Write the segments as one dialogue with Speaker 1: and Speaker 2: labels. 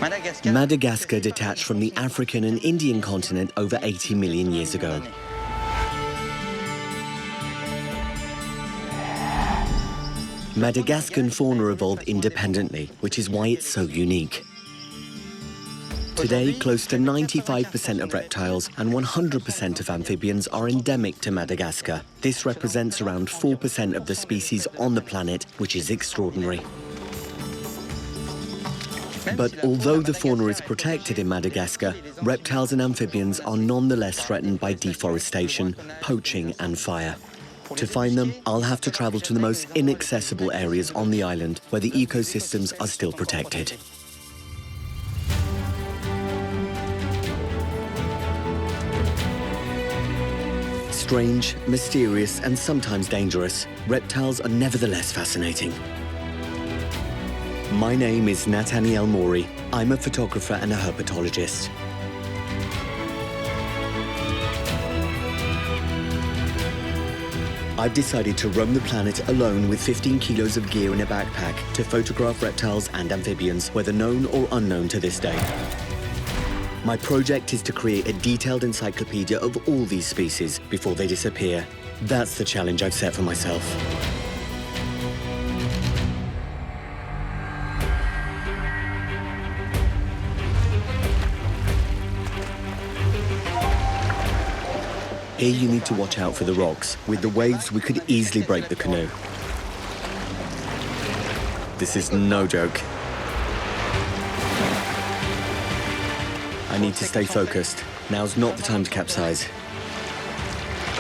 Speaker 1: Madagascar detached from the African and Indian continent over 80 million years ago. Madagascan fauna evolved independently, which is why it's so unique. Today, close to 95% of reptiles and 100% of amphibians are endemic to Madagascar. This represents around 4% of the species on the planet, which is extraordinary. But although the fauna is protected in Madagascar, reptiles and amphibians are nonetheless threatened by deforestation, poaching and fire. To find them, I'll have to travel to the most inaccessible areas on the island where the ecosystems are still protected. Strange, mysterious and sometimes dangerous, reptiles are nevertheless fascinating. My name is Nathanaël Maury. I'm a photographer and a herpetologist. I've decided to roam the planet alone with 15 kilos of gear in a backpack to photograph reptiles and amphibians, whether known or unknown to this day. My project is to create a detailed encyclopedia of all these species before they disappear. That's the challenge I've set for myself. Here you need to watch out for the rocks. With the waves, we could easily break the canoe. This is no joke. I need to stay focused. Now's not the time to capsize.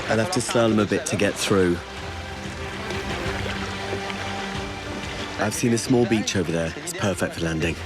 Speaker 1: I'll have to slalom a bit to get through. I've seen a small beach over there. It's perfect for landing.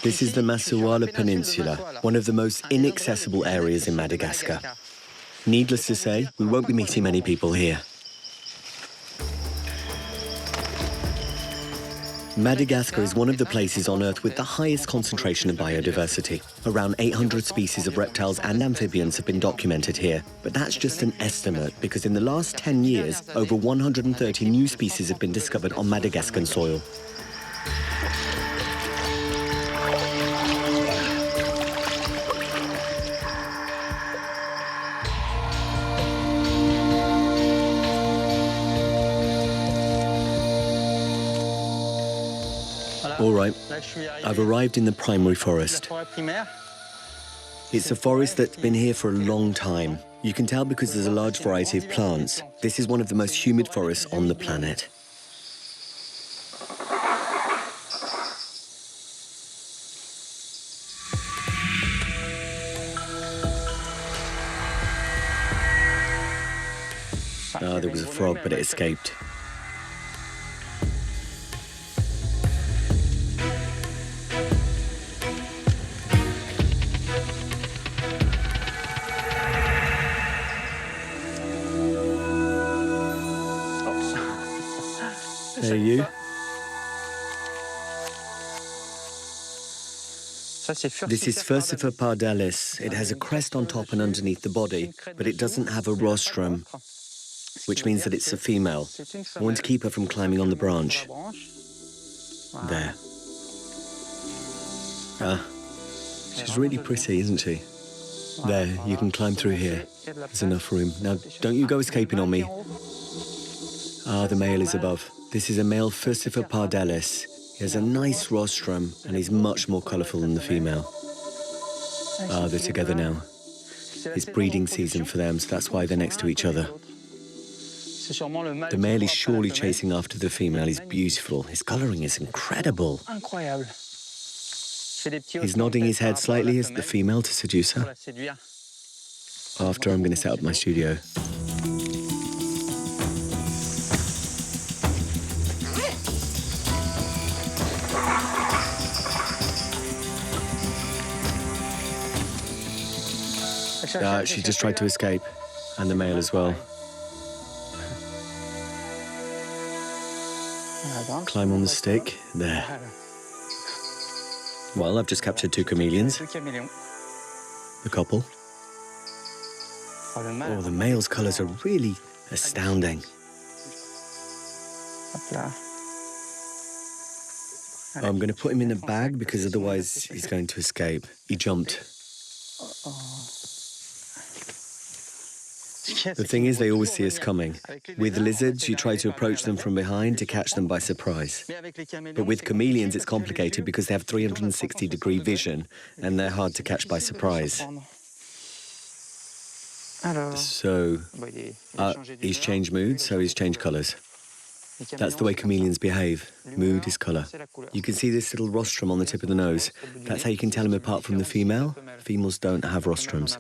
Speaker 1: This is the Masala Peninsula, one of the most inaccessible areas in Madagascar. Needless to say, we won't be meeting many people here. Madagascar is one of the places on Earth with the highest concentration of biodiversity. Around 800 species of reptiles and amphibians have been documented here, but that's just an estimate because in the last 10 years, over 130 new species have been discovered on Madagascan soil. All right, I've arrived in the primary forest. It's a forest that's been here for a long time. You can tell because there's a large variety of plants. This is one of the most humid forests on the planet. Ah, there was a frog, but it escaped. There you. This is Fansa Park. It has a crest on top and underneath the body, but it doesn't have a rostrum, which means that it's a female. I want to keep her from climbing on the branch. There. Ah, she's really pretty, isn't she? There, you can climb through here. There's enough room. Now, don't you go escaping on me. Ah, the male is above. This is a male Fansa Park. He has a nice rostrum and he's much more colourful than the female. Ah, they're together now. It's breeding season for them, so that's why they're next to each other. The male is surely chasing after the female. He's beautiful. His colouring is incredible. He's nodding his head slightly as the female to seduce her. After, I'm going to set up my studio. She just tried to escape. And the male as well. Climb on the stick. There. Well, I've just captured 2 chameleons. The couple. Oh, the male's colours are really astounding. I'm going to put him in a bag because otherwise he's going to escape. He jumped. The thing is, they always see us coming. With lizards, you try to approach them from behind to catch them by surprise. But with chameleons, it's complicated because they have 360-degree vision and they're hard to catch by surprise. So, he's changed mood, so he's changed colours. That's the way chameleons behave. Mood is colour. You can see this little rostrum on the tip of the nose. That's how you can tell him apart from the female. Females don't have rostrums.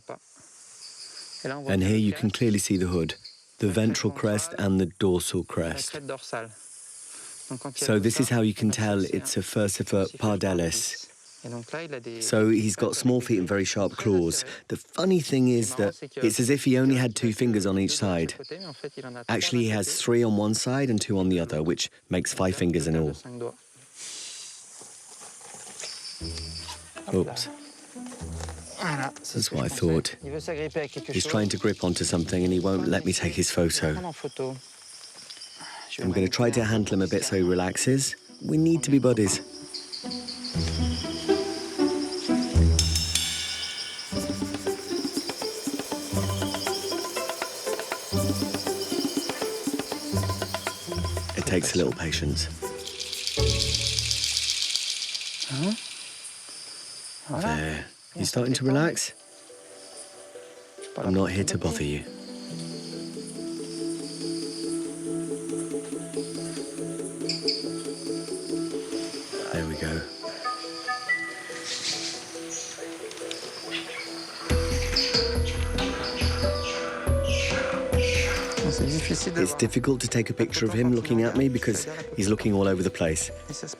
Speaker 1: And here you can clearly see the hood, the ventral crest and the dorsal crest. So this is how you can tell it's a Furcifer pardalis. So he's got small feet and very sharp claws. The funny thing is that it's as if he only had 2 fingers on each side. Actually, he has 3 on one side and 2 on the other, which makes 5 fingers in all. Oops. That's what I thought. He's trying to grip onto something and he won't let me take his photo. I'm going to try to handle him a bit so he relaxes. We need to be buddies. It takes a little patience. There. You starting to relax? I'm not here to bother you. There we go. It's difficult to take a picture of him looking at me because he's looking all over the place.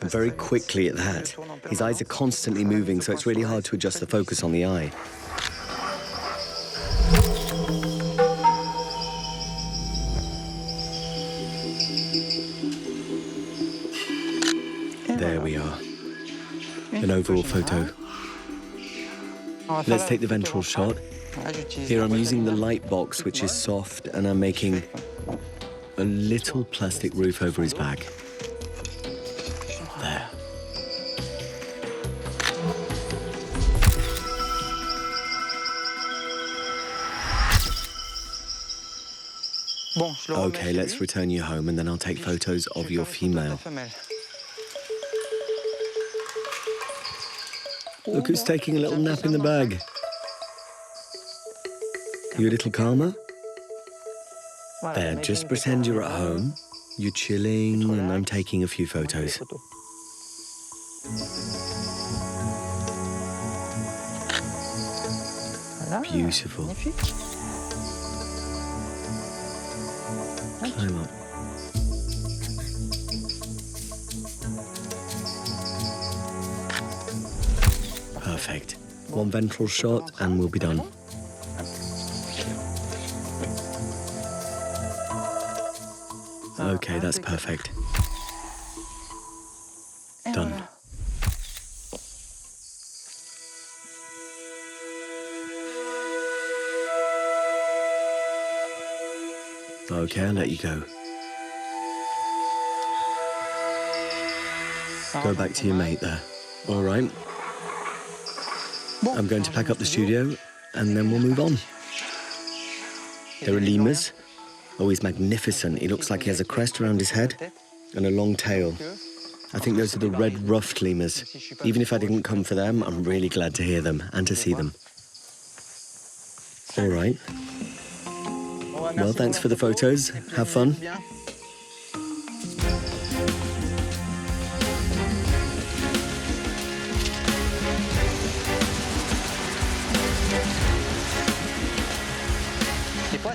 Speaker 1: And very quickly at that. His eyes are constantly moving, so it's really hard to adjust the focus on the eye. There we are. An overall photo. Let's take the ventral shot. Here I'm using the light box, which is soft, and I'm making a little plastic roof over his back. There. Okay, let's return you home and then I'll take photos of your female. Look who's taking a little nap in the bag. You a little calmer? There, just pretend you're at home. You're chilling and I'm taking a few photos. Beautiful. Climb up. Perfect. One ventral shot and we'll be done. Okay, that's perfect. Done. Okay, I'll let you go. Go back to your mate there. All right. I'm going to pack up the studio and then we'll move on. There are lemurs. Oh, he's magnificent. He looks like he has a crest around his head and a long tail. I think those are the red ruffed lemurs. Even if I didn't come for them, I'm really glad to hear them and to see them. All right. Well, thanks for the photos. Have fun.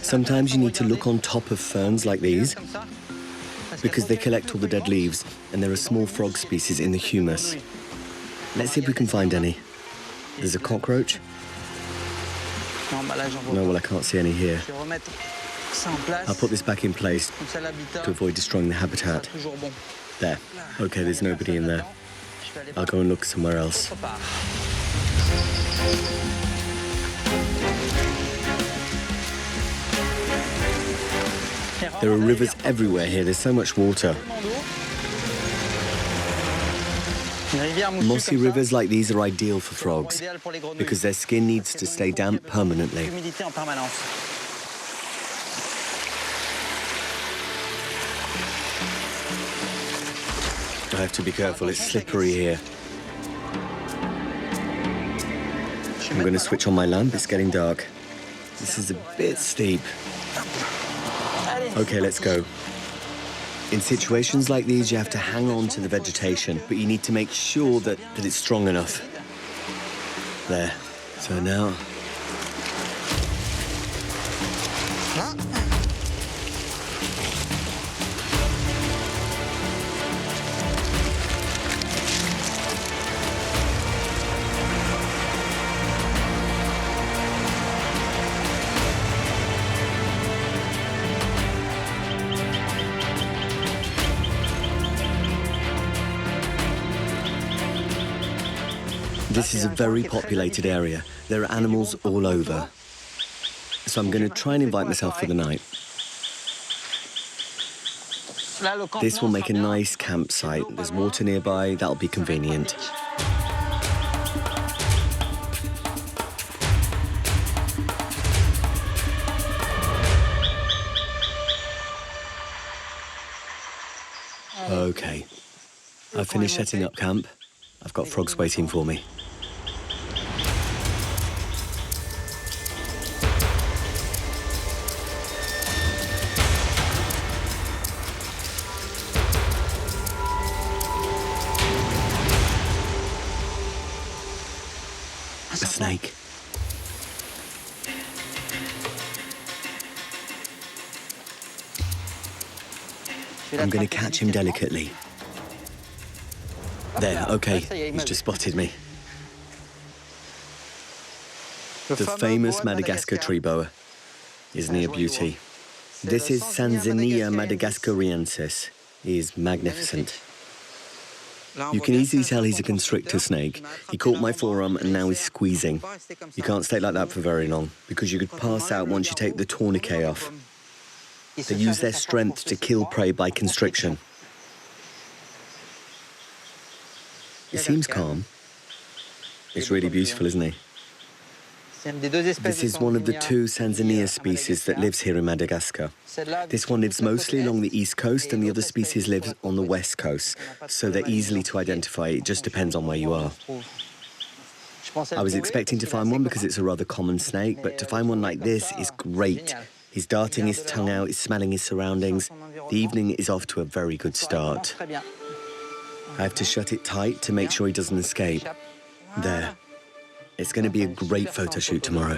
Speaker 1: Sometimes you need to look on top of ferns like these because they collect all the dead leaves and there are small frog species in the humus. Let's see if we can find any. There's a cockroach. No, well, I can't see any here. I'll put this back in place to avoid destroying the habitat. There. Okay, there's nobody in there. I'll go and look somewhere else. There are rivers everywhere here. There's so much water. Mossy rivers like these are ideal for frogs because their skin needs to stay damp permanently. I have to be careful, it's slippery here. I'm going to switch on my lamp, it's getting dark. This is a bit steep. Okay, let's go. In situations like these, you have to hang on to the vegetation, but you need to make sure that it's strong enough. There. So now... This is a very populated area. There are animals all over. So I'm going to try and invite myself for the night. This will make a nice campsite. There's water nearby, that'll be convenient. Okay. I've finished setting up camp. I've got frogs waiting for me. A snake. I'm going to catch him delicately. There, okay, he's just spotted me. The famous Madagascar tree boa. Isn't he a beauty? This is Sania madagascariensis. He is magnificent. You can easily tell he's a constrictor snake. He caught my forearm and now he's squeezing. You can't stay like that for very long because you could pass out once you take the tourniquet off. They use their strength to kill prey by constriction. He seems calm. He's really beautiful, isn't he? This is one of the two Sania species that lives here in Madagascar. This one lives mostly along the east coast and the other species lives on the west coast, so they're easily to identify. It just depends on where you are. I was expecting to find one because it's a rather common snake, but to find one like this is great. He's darting his tongue out, he's smelling his surroundings. The evening is off to a very good start. I have to shut it tight to make sure he doesn't escape. There. It's going to be a great photo shoot tomorrow.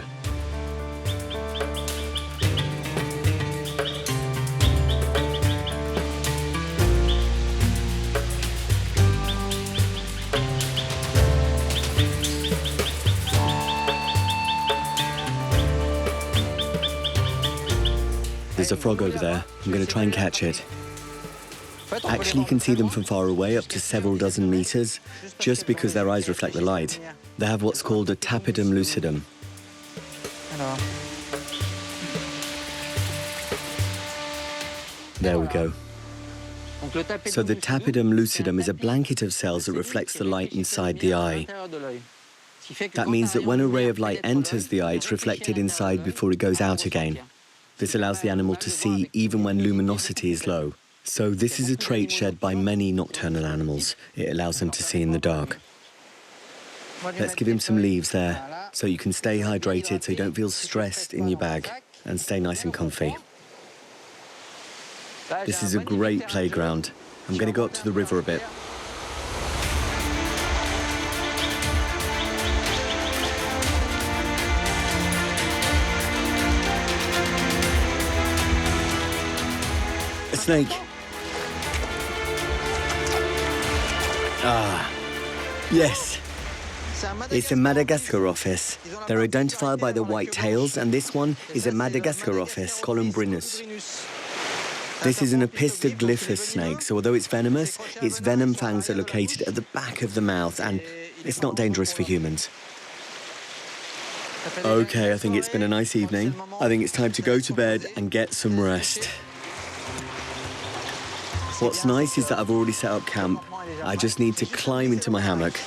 Speaker 1: There's a frog over there. I'm going to try and catch it. Actually, you can see them from far away, up to several dozen meters, just because their eyes reflect the light. They have what's called a tapidum lucidum. There we go. So the tapidum lucidum is a blanket of cells that reflects the light inside the eye. That means that when a ray of light enters the eye, it's reflected inside before it goes out again. This allows the animal to see even when luminosity is low. So this is a trait shared by many nocturnal animals. It allows them to see in the dark. Let's give him some leaves there, so you can stay hydrated, so you don't feel stressed in your bag, and stay nice and comfy. This is a great playground. I'm going to go up to the river a bit. A snake. Ah, yes. It's a Madagascar office. They're identified by the white tails, and this one is a Madagascar office, Columbrinus. This is an apistoglyphus snake, so although it's venomous, its venom fangs are located at the back of the mouth, and it's not dangerous for humans. Okay, I think it's been a nice evening. I think it's time to go to bed and get some rest. What's nice is that I've already set up camp. I just need to climb into my hammock.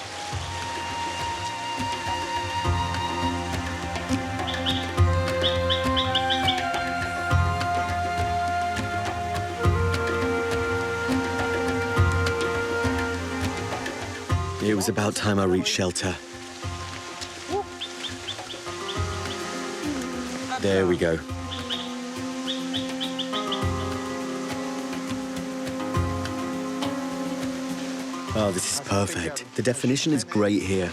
Speaker 1: It was about time I reached shelter. There we go. Oh, this is perfect. The definition is great here.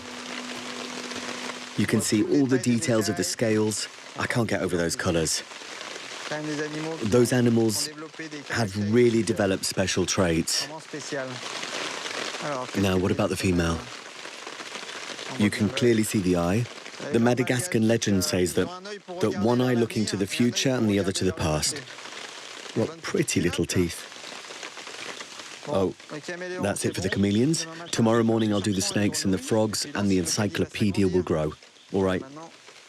Speaker 1: You can see all the details of the scales. I can't get over those colors. Those animals have really developed special traits. Now, what about the female? You can clearly see the eye. The Madagascar legend says that one eye looking to the future and the other to the past. What pretty little teeth. Oh, that's it for the chameleons. Tomorrow morning I'll do the snakes and the frogs, and the encyclopedia will grow. All right,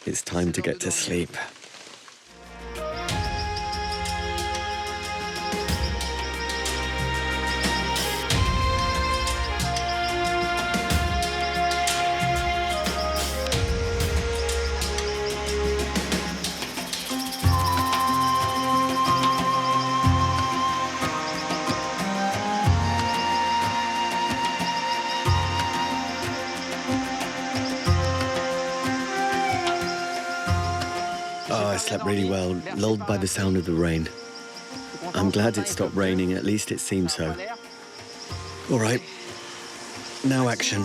Speaker 1: it's time to get to sleep. I slept really well, lulled by the sound of the rain. I'm glad it stopped raining, at least it seems so. All right, now action.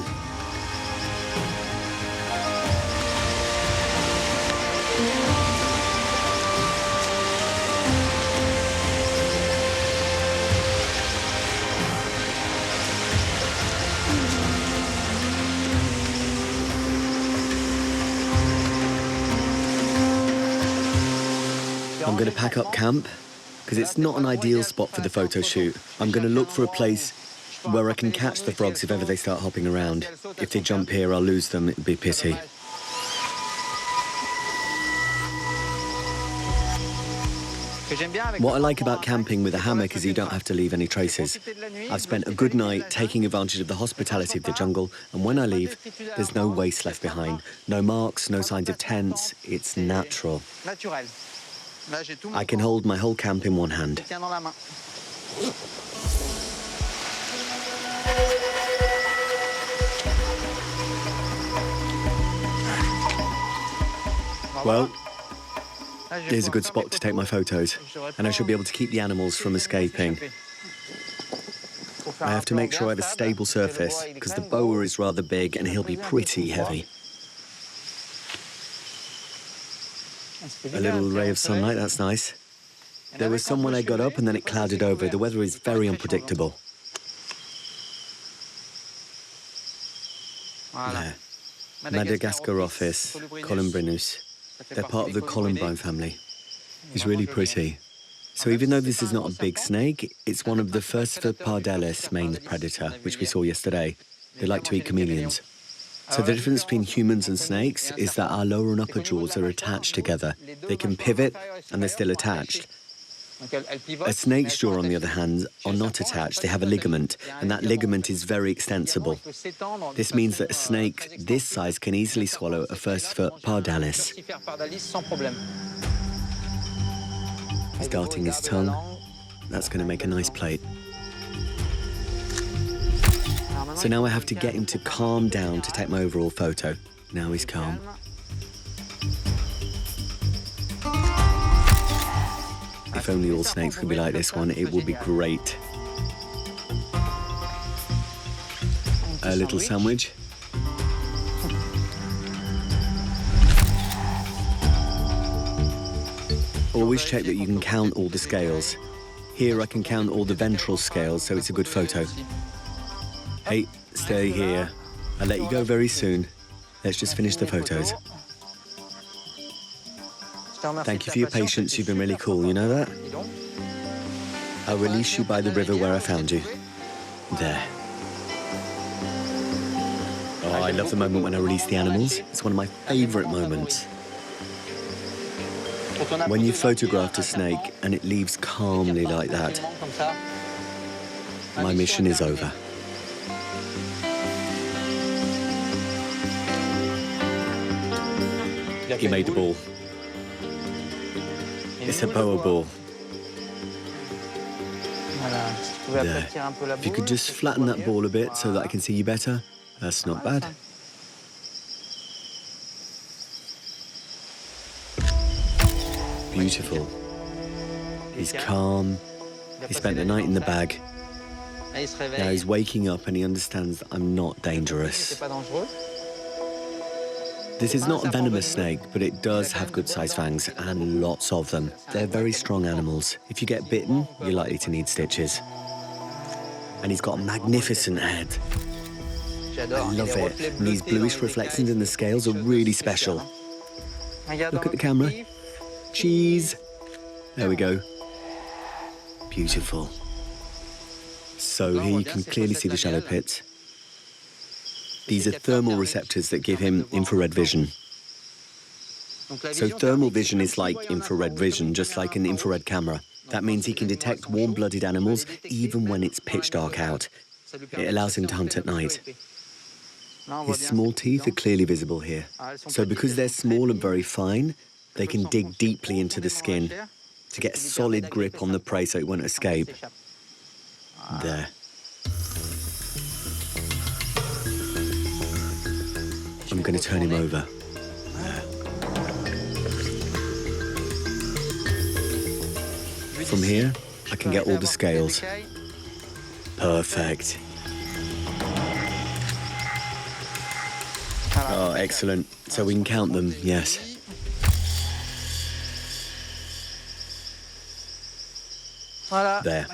Speaker 1: I'm going to pack up camp, because it's not an ideal spot for the photo shoot. I'm going to look for a place where I can catch the frogs if ever they start hopping around. If they jump here, I'll lose them. It'd be a pity. What I like about camping with a hammock is you don't have to leave any traces. I've spent a good night taking advantage of the hospitality of the jungle, and when I leave, there's no waste left behind. No marks, no signs of tents. It's natural. I can hold my whole camp in one hand. Well, here's a good spot to take my photos, and I should be able to keep the animals from escaping. I have to make sure I have a stable surface, because the boa is rather big and he'll be pretty heavy. A little ray of sunlight, that's nice. There was some when I got up and then it clouded over. The weather is very unpredictable. There. Madagascar office, Columbrinus. They're part of the columbine family. It's really pretty. So even though this is not a big snake, it's one of the Fansa Park main predator, which we saw yesterday. They like to eat chameleons. So the difference between humans and snakes is that our lower and upper jaws are attached together. They can pivot, and they're still attached. A snake's jaw, on the other hand, are not attached. They have a ligament, and that ligament is very extensible. This means that a snake this size can easily swallow a first-foot pardalis. He's darting his tongue. That's going to make a nice plate. So now I have to get him to calm down to take my overall photo. Now he's calm. If only all snakes could be like this one, it would be great. A little sandwich. Always check that you can count all the scales. Here I can count all the ventral scales, so it's a good photo. Hey, stay here. I'll let you go very soon. Let's just finish the photos. Thank you for your patience. You've been really cool, you know that? I'll release you by the river where I found you. There. Oh, I love the moment when I release the animals. It's one of my favorite moments. When you photographed a snake and it leaves calmly like that, my mission is over. He made the ball. It's a boa ball. There. If you could just flatten that ball a bit so that I can see you better, that's not bad. Beautiful. He's calm. He spent the night in the bag. Now he's waking up and he understands that I'm not dangerous. This is not a venomous snake, but it does have good-sized fangs, and lots of them. They're very strong animals. If you get bitten, you're likely to need stitches. And he's got a magnificent head. I love it. And these bluish reflections in the scales are really special. Look at the camera. Cheese. There we go. Beautiful. So here you can clearly see the shallow pits. These are thermal receptors that give him infrared vision. So thermal vision is like infrared vision, just like an infrared camera. That means he can detect warm-blooded animals even when it's pitch dark out. It allows him to hunt at night. His small teeth are clearly visible here. So because they're small and very fine, they can dig deeply into the skin to get a solid grip on the prey so it won't escape. There. I'm going to turn him over. There. From here, I can get all the scales. Perfect. Oh, excellent. So we can count them, yes. There.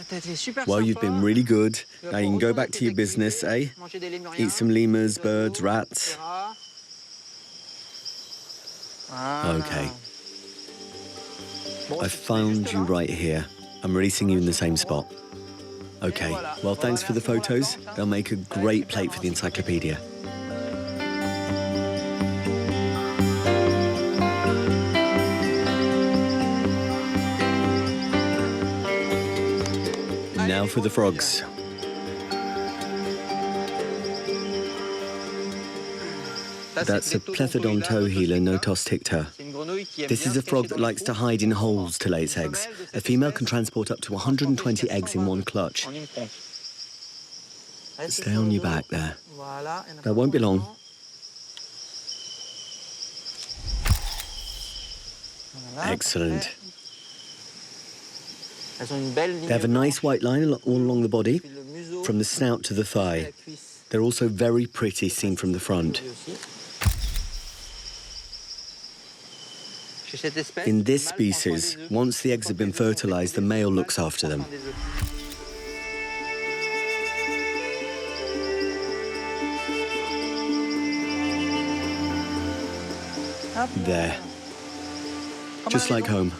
Speaker 1: Well, you've been really good. Now you can go back to your business, eh? Eat some lemurs, birds, rats. Okay. I've found you right here. I'm releasing you in the same spot. Okay, well, thanks for the photos. They'll make a great plate for the encyclopedia. Now for the frogs. That's a plethodon towheeler notos ticta. This is a frog that likes to hide in holes to lay its eggs. A female can transport up to 120 eggs in one clutch. Stay on your back there. That won't be long. Excellent. They have a nice white line all along the body, from the snout to the thigh. They're also very pretty seen from the front. In this species, once the eggs have been fertilized, the male looks after them. There. Just like home.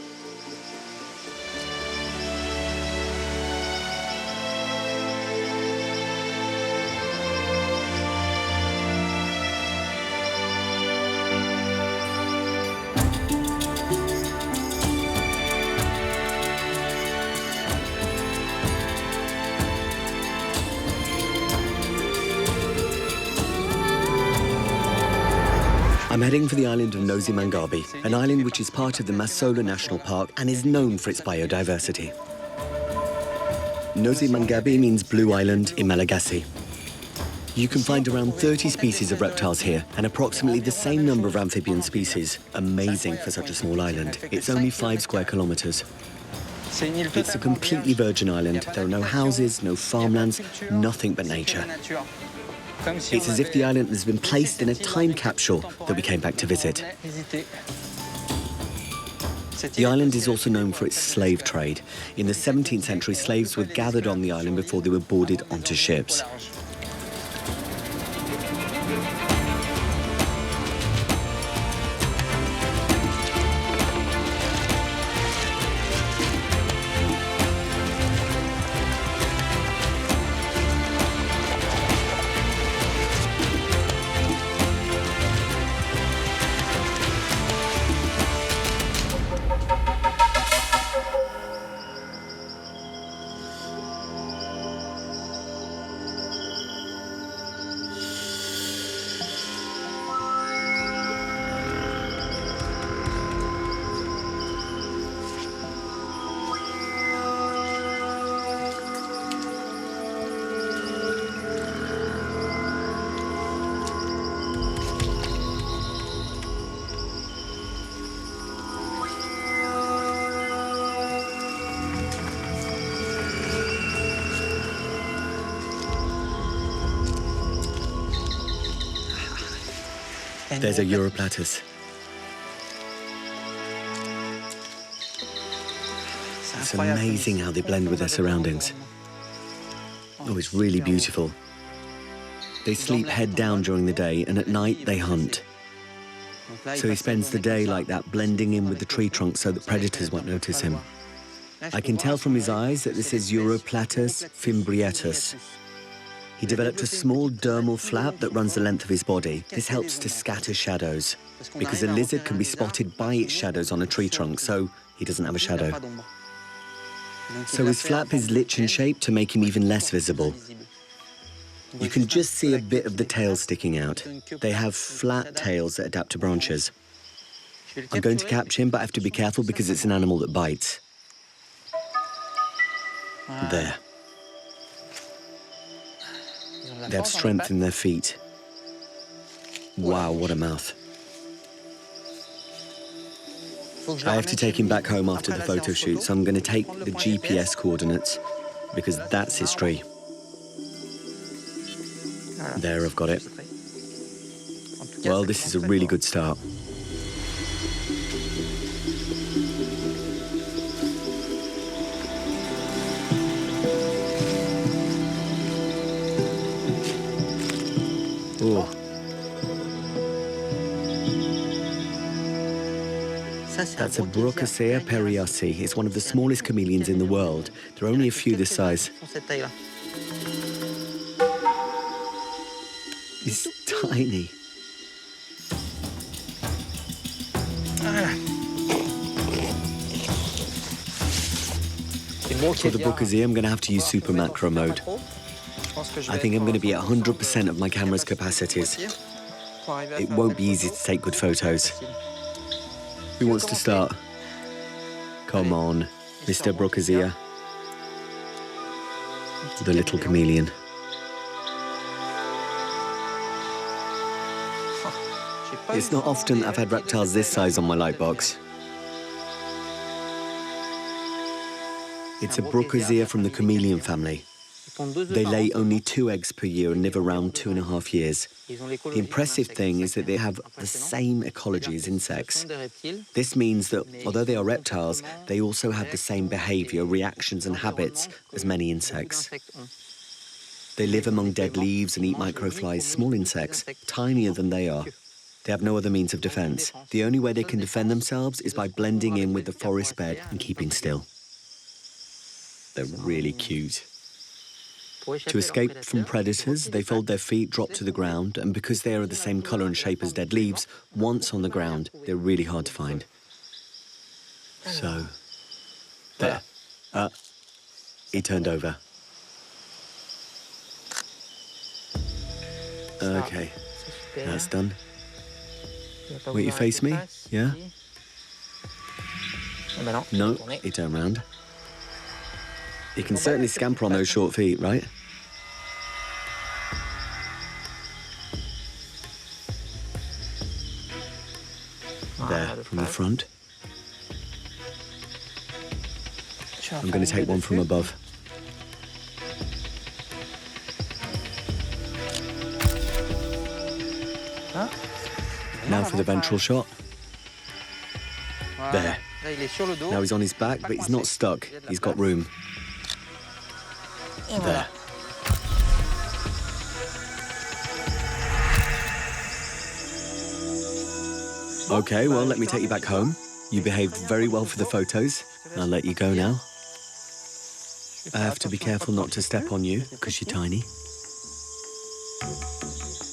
Speaker 1: I'm heading for the island of Nosy, an island which is part of the Masala National Park and is known for its biodiversity. Nosy means Blue Island in Malagasy. You can find around 30 species of reptiles here and approximately the same number of amphibian species. Amazing for such a small island. It's only 5 square kilometers. It's a completely virgin island. There are no houses, no farmlands, nothing but nature. It's as if the island has been placed in a time capsule that we came back to visit. The island is also known for its slave trade. In the 17th century, slaves were gathered on the island before they were boarded onto ships. There's a Europlatus. It's amazing how they blend with their surroundings. Oh, it's really beautiful. They sleep head down during the day, and at night they hunt. So he spends the day like that, blending in with the tree trunks so that predators won't notice him. I can tell from his eyes that this is Europlatus fimbriatus. He developed a small dermal flap that runs the length of his body. This helps to scatter shadows, because a lizard can be spotted by its shadows on a tree trunk, so he doesn't have a shadow. So his flap is lich in shape to make him even less visible. You can just see a bit of the tail sticking out. They have flat tails that adapt to branches. I'm going to capture him, but I have to be careful because it's an animal that bites. There. They have strength in their feet. Wow, what a mouth. I have to take him back home after the photo shoot, so I'm going to take the GPS coordinates, because that's history. There, I've got it. Well, this is a really good start. Oh. That's a Brooker periussi. It's one of the smallest chameleons in the world. There are only a few this size. He's tiny. For the Brooker, I'm going to have to use super macro mode. I think I'm going to be at 100% of my camera's capacities. It won't be easy to take good photos. Who wants to start? Come on, Mr. Brooker. The little chameleon. It's not often I've had reptiles this size on my lightbox. It's a Brooker from the chameleon family. They lay only 2 eggs per year and live around 2.5 years. The impressive thing is that they have the same ecology as insects. This means that, although they are reptiles, they also have the same behavior, reactions and habits as many insects. They live among dead leaves and eat microflies, small insects, tinier than they are. They have no other means of defense. The only way they can defend themselves is by blending in with the forest bed and keeping still. They're really cute. To escape from predators, they fold their feet, drop to the ground, and because they are the same colour and shape as dead leaves, once on the ground, they're really hard to find. So, there. He turned over. Okay, that's done. Wait, you face me? Yeah? No, he turned round. You can certainly scamper on those short feet, right? There, from the front. I'm going to take one from above. Now for the ventral shot. There. Now he's on his back, but he's not stuck. He's got room. There. Okay, well, let me take you back home. You behaved very well for the photos. I'll let you go now. I have to be careful not to step on you, because you're tiny.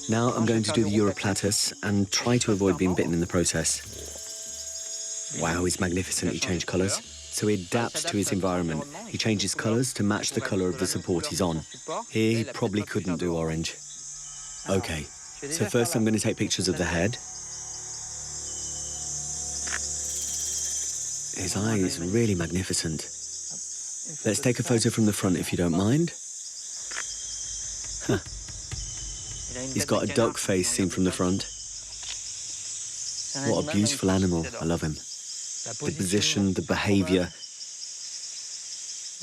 Speaker 1: Now I'm going to do the Europlatus and try to avoid being bitten in the process. Wow, he's magnificent. He changed colours. So he adapts to his environment. He changes colours to match the colour of the support he's on. Here, he probably couldn't do orange. Okay, so first I'm going to take pictures of the head. His eye is really magnificent. Let's take a photo from the front if you don't mind. Huh. He's got a duck face seen from the front. What a beautiful animal. I love him. The position, the behaviour.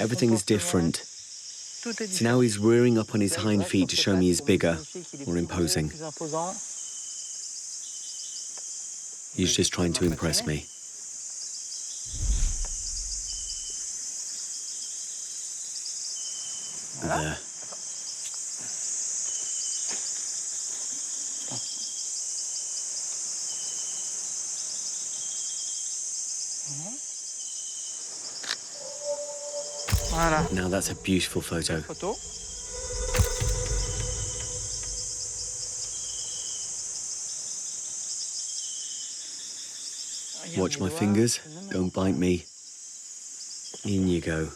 Speaker 1: Everything is different. So now he's rearing up on his hind feet to show me he's bigger, more imposing. He's just trying to impress me. There. Now that's a beautiful photo. Watch my fingers, don't bite me. In you go.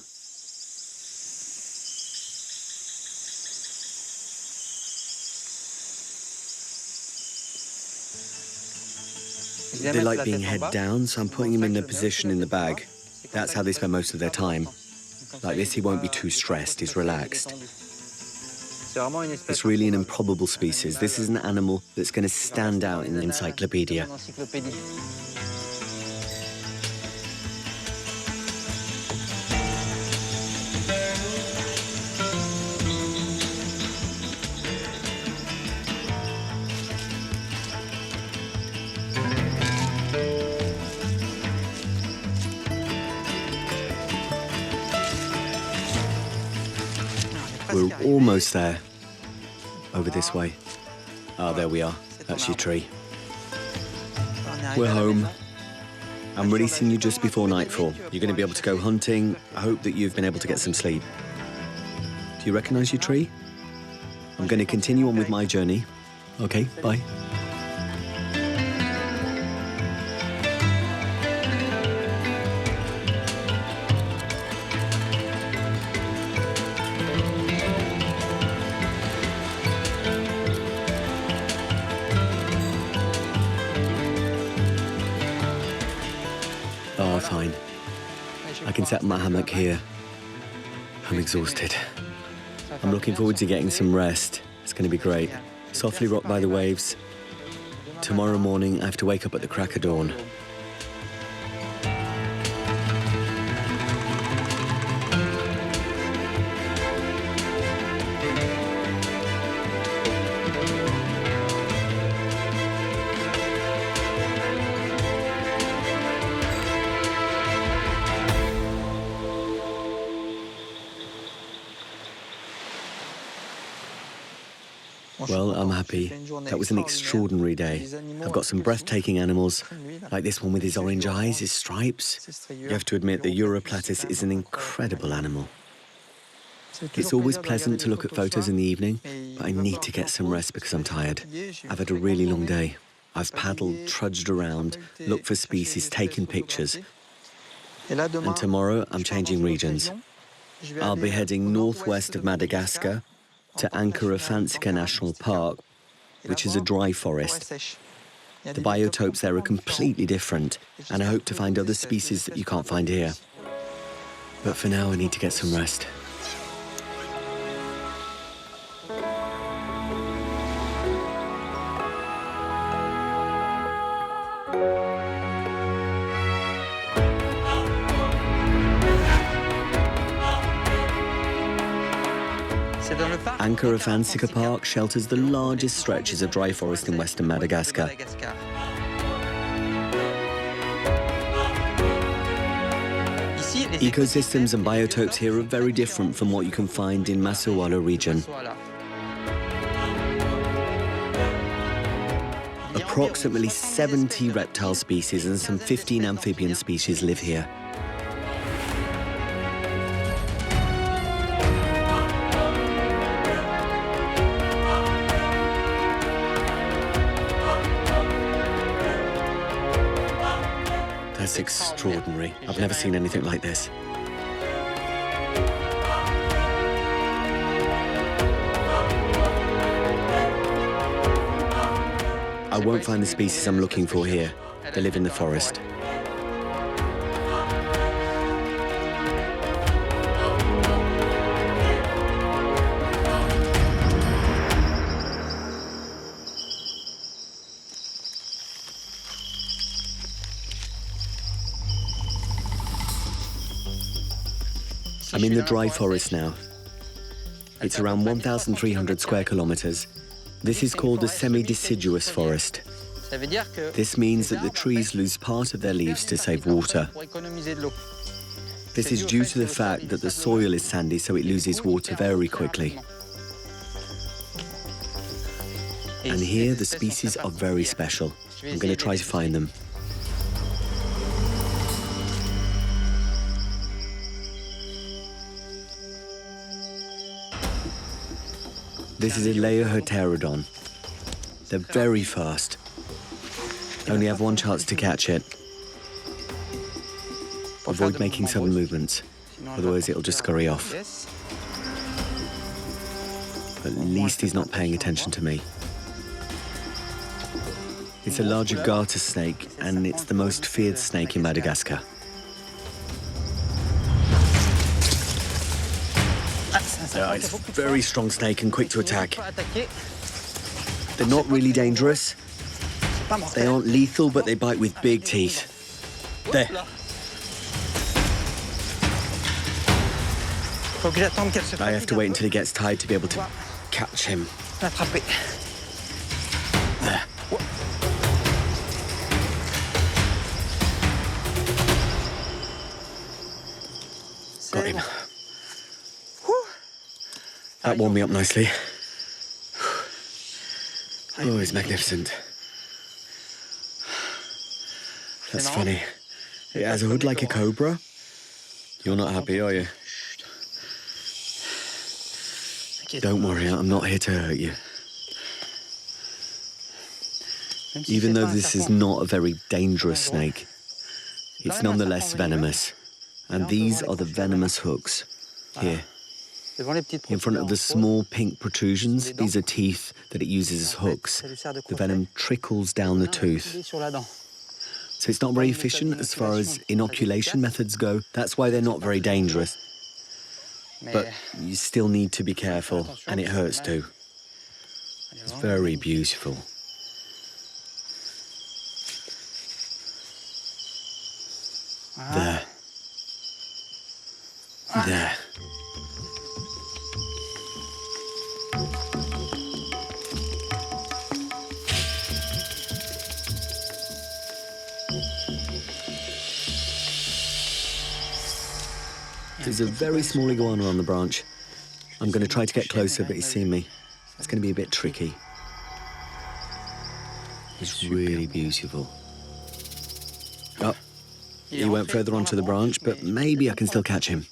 Speaker 1: They like being head down, so I'm putting him in a position in the bag. That's how they spend most of their time. Like this, he won't be too stressed, he's relaxed. It's really an improbable species. This is an animal that's going to stand out in the encyclopedia. We're almost there. Over this way. Ah, there we are. That's your tree. We're home. I'm releasing you just before nightfall. You're going to be able to go hunting. I hope that you've been able to get some sleep. Do you recognize your tree? I'm going to continue on with my journey. Okay, bye. Oh, fine. I can set my hammock here. I'm exhausted. I'm looking forward to getting some rest. It's going to be great. Softly rocked by the waves. Tomorrow morning, I have to wake up at the crack of dawn. Well, I'm happy. That was an extraordinary day. I've got some breathtaking animals, like this one with his orange eyes, his stripes. You have to admit the Europlatus is an incredible animal. It's always pleasant to look at photos in the evening, but I need to get some rest because I'm tired. I've had a really long day. I've paddled, trudged around, looked for species, taken pictures. And tomorrow, I'm changing regions. I'll be heading northwest of Madagascar, to anchor a Fansa National Park, which is a dry forest. The biotopes there are completely different, and I hope to find other species that you can't find here. But for now, I need to get some rest. Ankara Fansa Park shelters the largest stretches of dry forest in western Madagascar. Ecosystems and biotopes here are very different from what you can find in Masala region. Approximately 70 reptile species and some 15 amphibian species live here. That's extraordinary. I've never seen anything like this. I won't find the species I'm looking for here. They live in the forest. I'm in the dry forest now. It's around 1,300 square kilometers. This is called a semi-deciduous forest. This means that the trees lose part of their leaves to save water. This is due to the fact that the soil is sandy, so it loses water very quickly. And here, the species are very special. I'm going to try to find them. This is a Laeoheterodon. They're very fast. Only have one chance to catch it. Avoid making sudden movements, otherwise it'll just scurry off. At least he's not paying attention to me. It's a larger garter snake, and it's the most feared snake in Madagascar. It's a very strong snake and quick to attack. They're not really dangerous. They aren't lethal, but they bite with big teeth. There. I have to wait until he gets tired to be able to catch him. There. Got him. That warmed me up nicely. Oh, he's magnificent. That's funny. It has a hood like a cobra. You're not happy, are you? Don't worry, I'm not here to hurt you. Even though this is not a very dangerous snake, it's nonetheless venomous. And these are the venomous hooks. Here. In front of the small pink protrusions, these are teeth that it uses as hooks. The venom trickles down the tooth. So it's not very efficient as far as inoculation methods go. That's why they're not very dangerous. But you still need to be careful, and it hurts too. It's very beautiful. There. There. There's a very small iguana on the branch. I'm going to try to get closer, but he's seen me. It's going to be a bit tricky. He's really beautiful. Oh, he went further onto the branch, but maybe I can still catch him.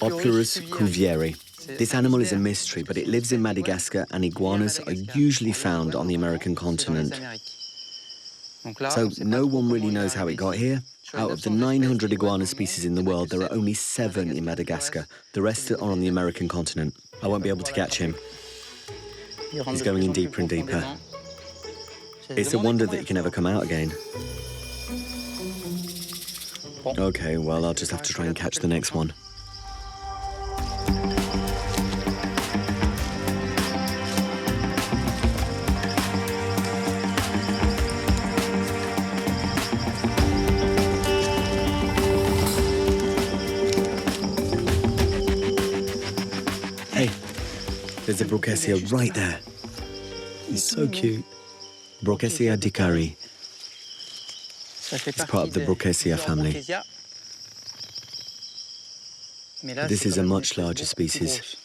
Speaker 1: Opulus cuvieri. This animal is a mystery, but it lives in Madagascar, and iguanas are usually found on the American continent. So no one really knows how it got here. Out of the 900 iguana species in the world, there are only 7 in Madagascar. The rest are on the American continent. I won't be able to catch him. He's going in deeper and deeper. It's a wonder that he can ever come out again. Okay, well, I'll just have to try and catch the next one. Hey, there's a Bressia right there. He's so cute. Bressia dicari. It's part of the Bressia family. This is a much larger species.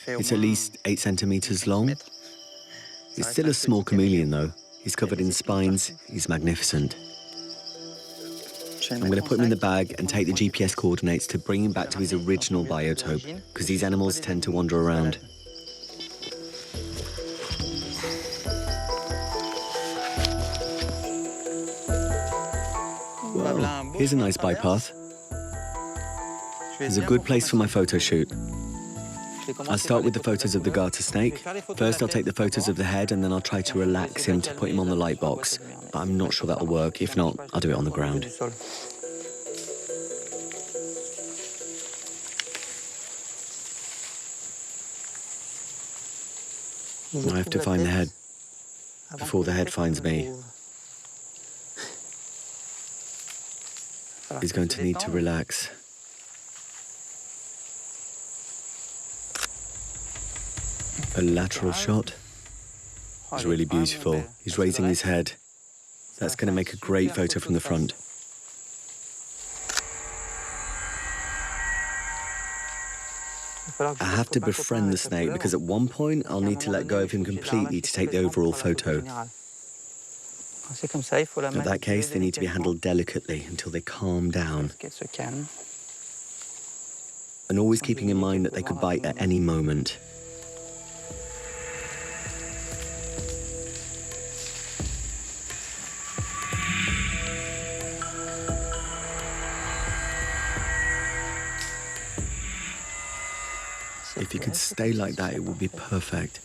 Speaker 1: It's at least 8 centimeters long. It's still a small chameleon, though. He's covered in spines. He's magnificent. I'm going to put him in the bag and take the GPS coordinates to bring him back to his original biotope, because these animals tend to wander around. Well, here's a nice bypath. It's a good place for my photo shoot. I'll start with the photos of the garter snake. First, I'll take the photos of the head, and then I'll try to relax him to put him on the light box. But I'm not sure that'll work. If not, I'll do it on the ground. I have to find the head before the head finds me. He's going to need to relax. A lateral shot. It's really beautiful. He's raising his head. That's going to make a great photo from the front. I have to befriend the snake because at one point I'll need to let go of him completely to take the overall photo. In that case, they need to be handled delicately until they calm down. And always keeping in mind that they could bite at any moment. If you could stay like that, it would be perfect.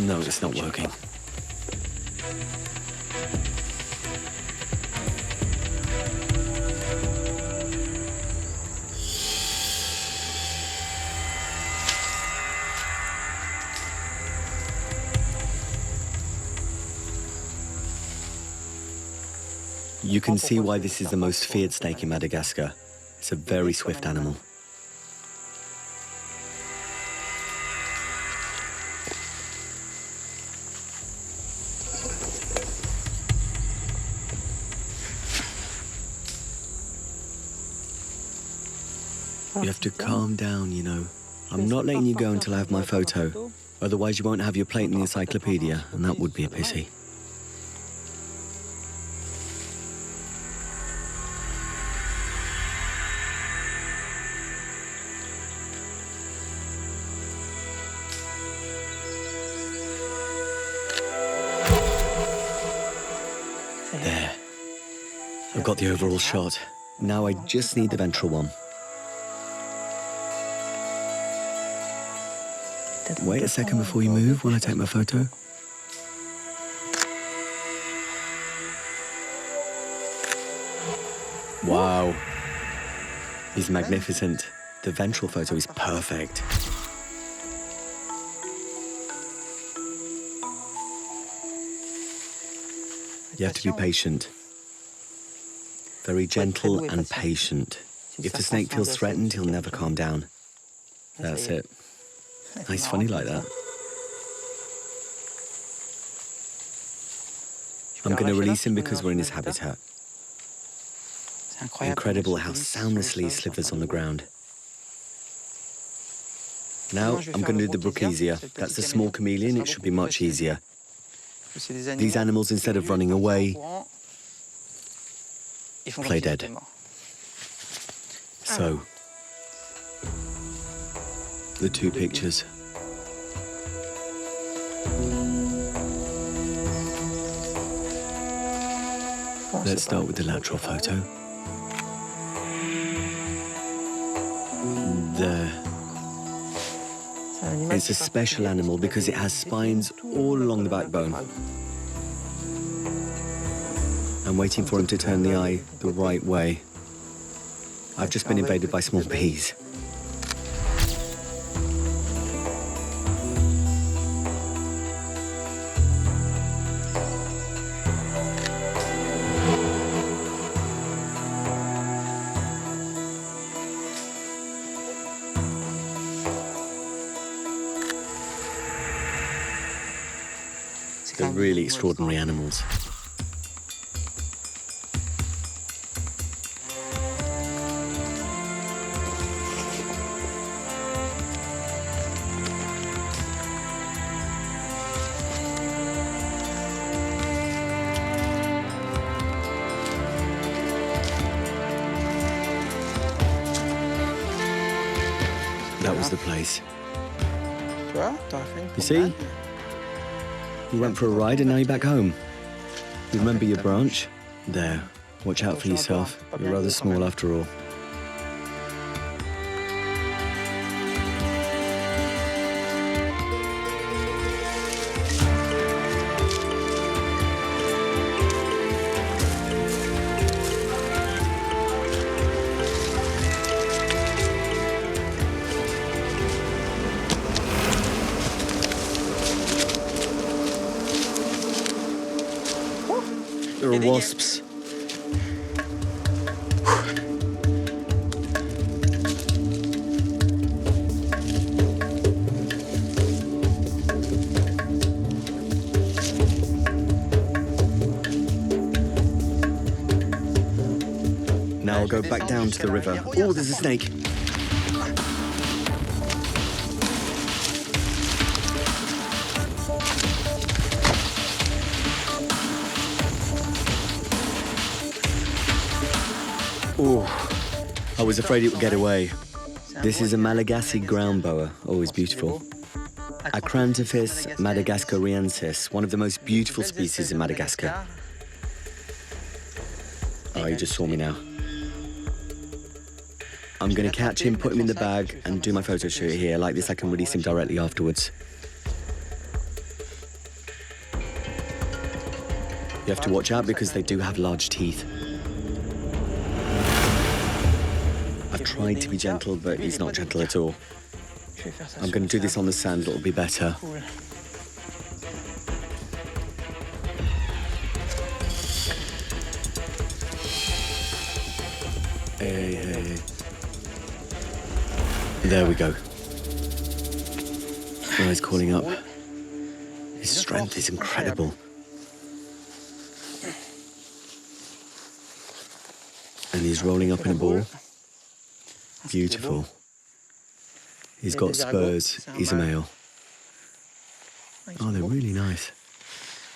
Speaker 1: No, it's not working. You can see why this is the most feared snake in Madagascar. It's a very swift animal. You have to calm down, you know. I'm not letting you go until I have my photo. Otherwise you won't have your plate in the encyclopedia, and that would be a pity. There. I've got the overall shot. Now I just need the ventral one. Wait a second before you move when I take my photo. Wow. He's magnificent. The ventral photo is perfect. You have to be patient. Very gentle and patient. If the snake feels threatened, he'll never calm down. That's it. He's funny like that. I'm going to release him because we're in his habitat. Incredible how soundlessly he slithers on the ground. Now I'm going to do the Brooker. That's the small chameleon, it should be much easier. These animals, instead of running away, play dead. So, the two pictures. Let's start with the lateral photo. There. It's a special animal because it has spines all along the backbone. I'm waiting for him to turn the eye the right way. I've just been invaded by small bees. They're really extraordinary animals. That was the place. You see? You went for a ride and now you're back home. You remember your branch? There. Watch out for yourself. You're rather small after all. There are wasps. go back down to the river. Oh, there's a snake. Oh, I was afraid it would get away. This is a Malagasy ground boa, always beautiful. Acrantophis madagascariensis, one of the most beautiful species in Madagascar. Oh, he just saw me now. I'm going to catch him, put him in the bag, and do my photo shoot here. Like this, I can release him directly afterwards. You have to watch out because they do have large teeth. I've tried to be gentle, but he's not gentle at all. I'm going to do this on the sand, it'll be better. Hey. There we go. Oh, he's calling up. His strength is incredible. And he's rolling up in a ball. Beautiful. He's got spurs. He's a male. Oh, they're really nice.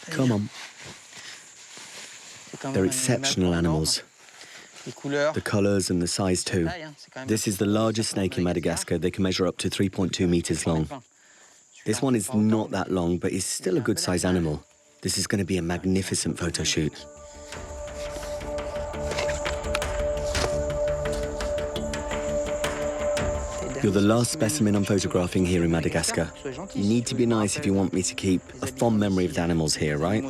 Speaker 1: Come on. They're exceptional animals. The colours and the size too. This is the largest snake in Madagascar. They can measure up to 3.2 meters long. This one is not that long, but is still a good size animal. This is going to be a magnificent photo shoot. You're the last specimen I'm photographing here in Madagascar. You need to be nice if you want me to keep a fond memory of the animals here, right?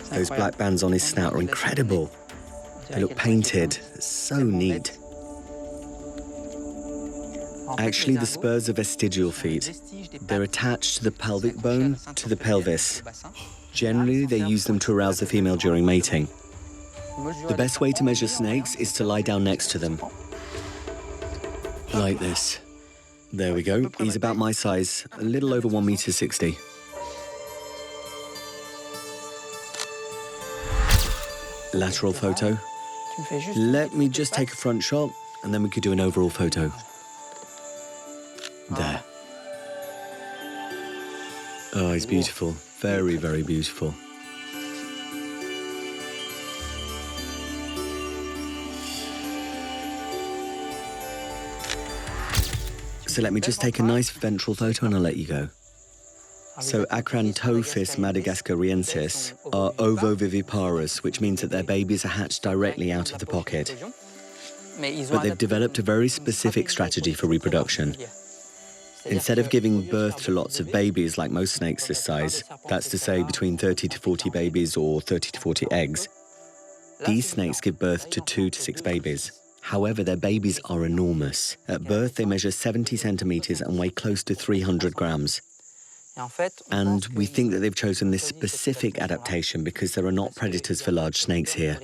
Speaker 1: Those black bands on his snout are incredible. They look painted. So neat. Actually, the spurs are vestigial feet. They're attached to the pelvic bone to the pelvis. Generally, they use them to arouse the female during mating. The best way to measure snakes is to lie down next to them. Like this. There we go. He's about my size, a little over 1.60 meters. Lateral photo. Let me just take a front shot, and then we could do an overall photo. There. Oh, he's beautiful. Very, very beautiful. So let me just take a nice ventral photo and I'll let you go. So Acrantophis madagascariensis are ovoviviparous, which means that their babies are hatched directly out of the pocket. But they've developed a very specific strategy for reproduction. Instead of giving birth to lots of babies like most snakes this size, that's to say between 30 to 40 babies or 30 to 40 eggs, these snakes give birth to 2 to 6 babies. However, their babies are enormous. At birth, they measure 70 centimeters and weigh close to 300 grams. And we think that they've chosen this specific adaptation because there are not predators for large snakes here.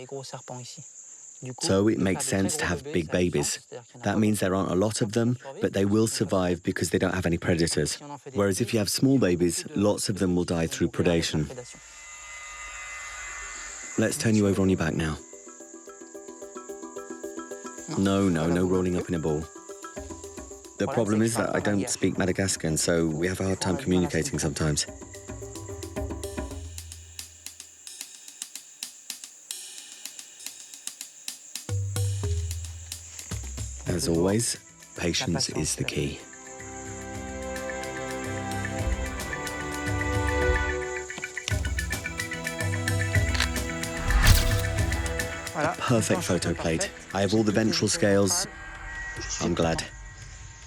Speaker 1: So it makes sense to have big babies. That means there aren't a lot of them, but they will survive because they don't have any predators. Whereas if you have small babies, lots of them will die through predation. Let's turn you over on your back now. No rolling up in a ball. The problem is that I don't speak Madagascan, so we have a hard time communicating sometimes. As always, patience is the key. Perfect photo plate. I have all the ventral scales. I'm glad,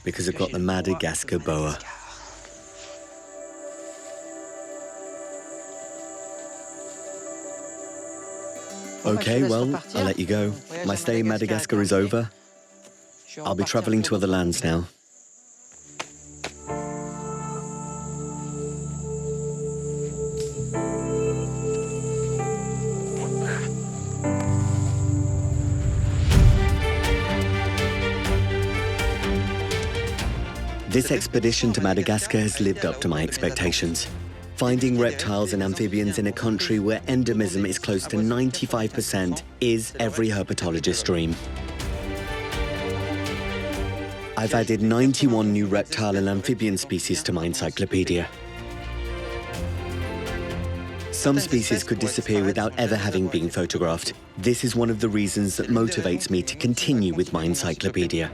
Speaker 1: because I've got the Madagascar boa. Okay, well, I'll let you go. My stay in Madagascar is over. I'll be traveling to other lands now. This expedition to Madagascar has lived up to my expectations. Finding reptiles and amphibians in a country where endemism is close to 95% is every herpetologist's dream. I've added 91 new reptile and amphibian species to my encyclopedia. Some species could disappear without ever having been photographed. This is one of the reasons that motivates me to continue with my encyclopedia.